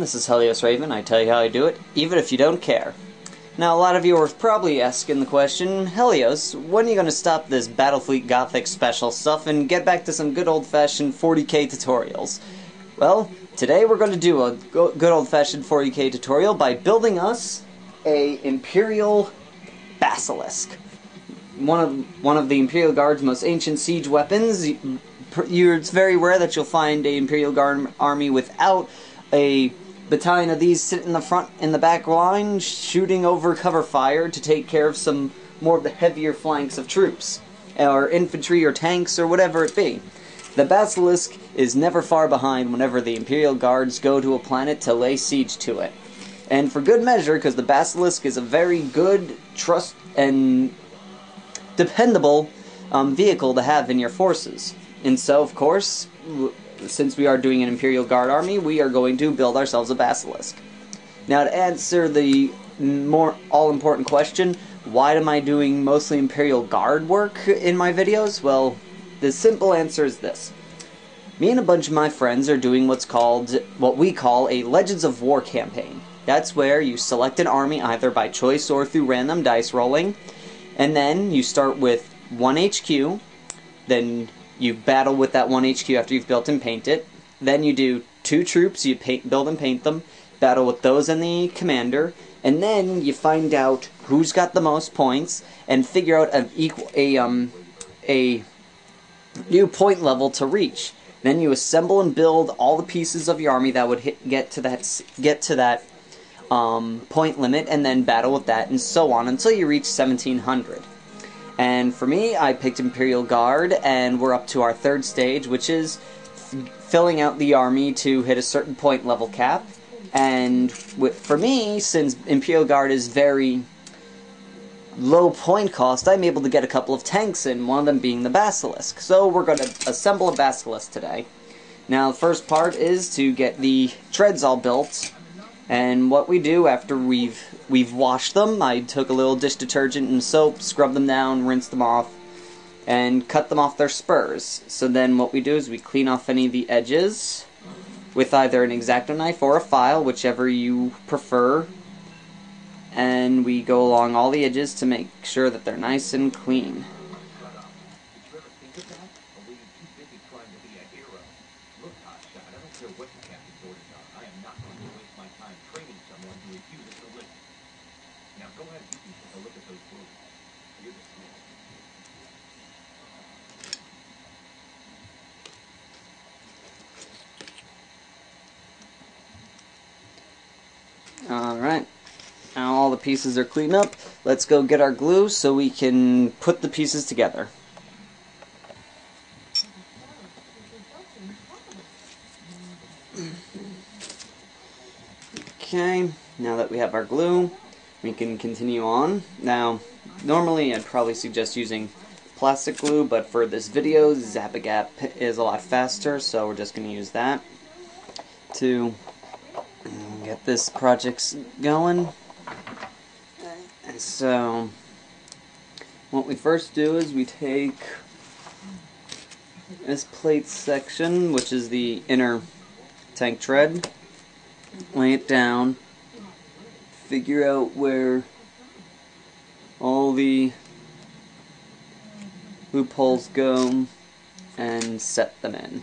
This is Helios Raven. I tell you how I do it, even if you don't care. Now, a lot of you are probably asking the question, Helios, when are you going to stop this Battlefleet Gothic special stuff and get back to some good old-fashioned 40k tutorials? Well, today we're going to do a good old-fashioned 40k tutorial by building us a Imperial Basilisk. One of the Imperial Guard's most ancient siege weapons. It's very rare that you'll find a Imperial Guard army without a battalion of these sit in the front and the back line, shooting over cover fire to take care of some more of the heavier flanks of troops, or infantry or tanks or whatever it be. The Basilisk is never far behind whenever the Imperial Guards go to a planet to lay siege to it. And for good measure, because the Basilisk is a very good, trust, and dependable vehicle to have in your forces. And so, of course, since we are doing an Imperial Guard army, we are going to build ourselves a Basilisk. Now, to answer the more all-important question, why am I doing mostly Imperial Guard work in my videos? Well, the simple answer is this. Me and a bunch of my friends are doing what we call a Legends of War campaign. That's where you select an army either by choice or through random dice rolling, and then you start with 1 HQ, then you battle with that 1 HQ after you've built and paint it. Then you do 2 troops, you build and paint them, battle with those and the commander, and then you find out who's got the most points and figure out a new point level to reach. Then you assemble and build all the pieces of your army that would get to that point limit, and then battle with that, and so on until you reach 1700. And for me, I picked Imperial Guard, and we're up to our 3rd stage, which is filling out the army to hit a certain point level cap. And for me, since Imperial Guard is very low point cost, I'm able to get a couple of tanks in, one of them being the Basilisk. So we're going to assemble a Basilisk today. Now, the first part is to get the treads all built. And what we do after we've washed them, I took a little dish detergent and soap, scrubbed them down, rinsed them off, and cut them off their spurs. So then what we do is we clean off any of the edges with either an X-Acto knife or a file, whichever you prefer. And we go along all the edges to make sure that they're nice and clean. Alright, now all the pieces are cleaned up. Let's go get our glue so we can put the pieces together. Okay, now that we have our glue, we can continue on. Now, normally I'd probably suggest using plastic glue, but for this video, Zap-A-Gap is a lot faster, so we're just going to use that to get this project going. And so, what we first do is we take this plate section, which is the inner tank tread, lay it down, figure out where all the loopholes go, and set them in.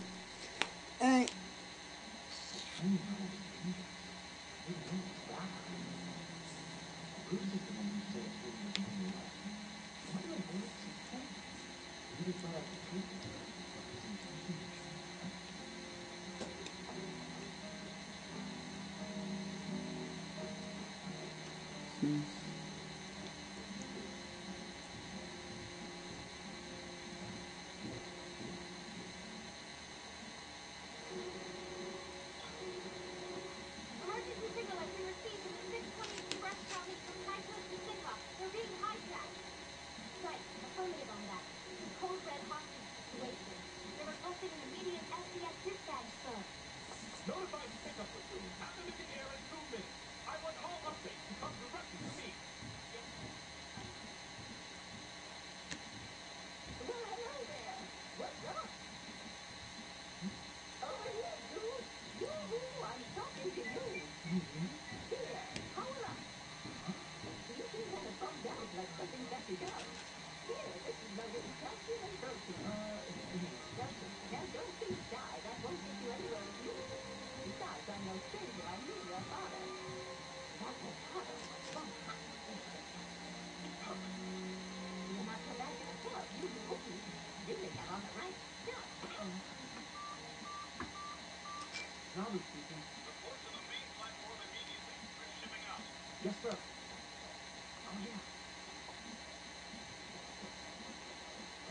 Yes, sir. Oh, yeah.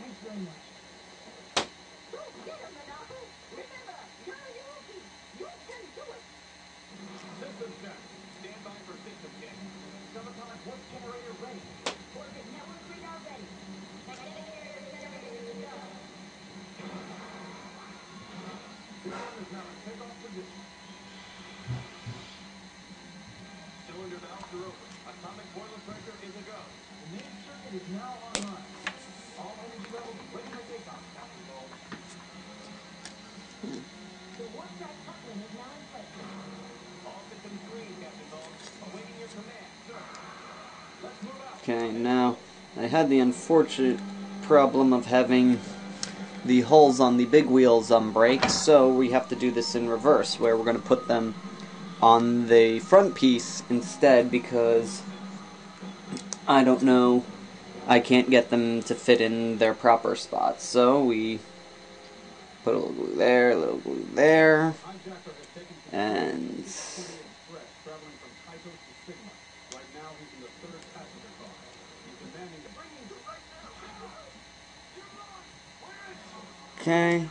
Thanks very much. Go get him, Monaco. Remember, karaoke. You can do it. System check. Stand by for system check. Subatomic warp generator ready. Orbit network radar ready. Go. System is now in takeoff position. Cylinder valves are open. Atomic boiler pressure is a go. The main circuit is now online. All energy levels ready for takeoff, Captain Ball. The warp drive coupling is now in place. All systems green, Captain Ball. Awaiting your command, sir. Let's move out. Okay, now I had the unfortunate problem of having the holes on the big wheels break, so we have to do this in reverse, where we're going to put them on the front piece instead, because I don't know, I can't get them to fit in their proper spots. So we put a little glue there, a little glue there, and okay.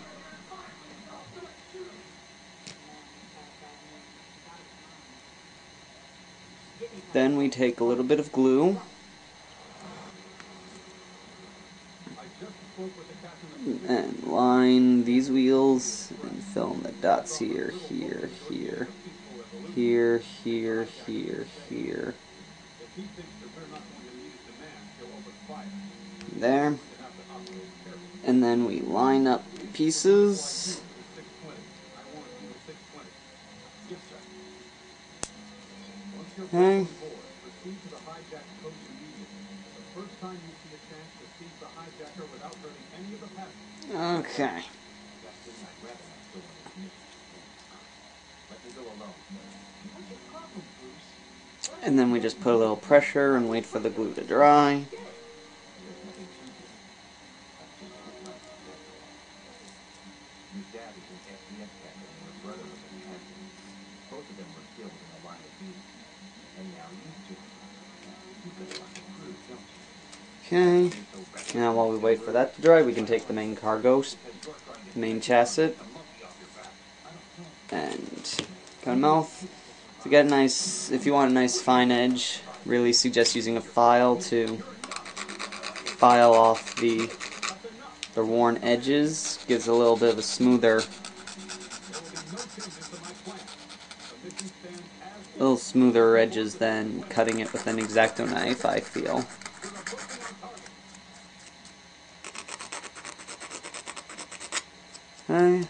Then we take a little bit of glue and line these wheels and fill in the dots here, here, here, here, here, here, here, there, and then we line up the pieces. Okay. Okay. And then we just put a little pressure and wait for the glue to dry. Okay. Now while we wait for that to dry, we can take the main cargo, the main chassis, and cut a mouth. To get a nice, if you want a nice fine edge, really suggest using a file to file off the worn edges. Gives a little bit of a smoother, edges than cutting it with an X-Acto knife, I feel. Okay.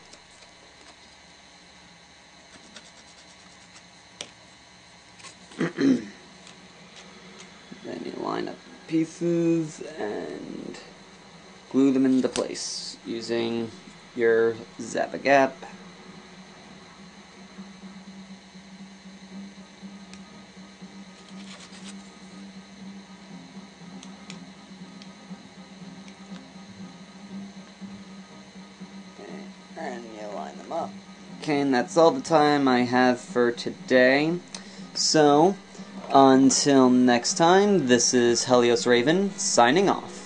Then you line up pieces and glue them into place using your Zap-A-Gap. And you line them up. Okay, and that's all the time I have for today. So, until next time, this is Helios Raven, signing off.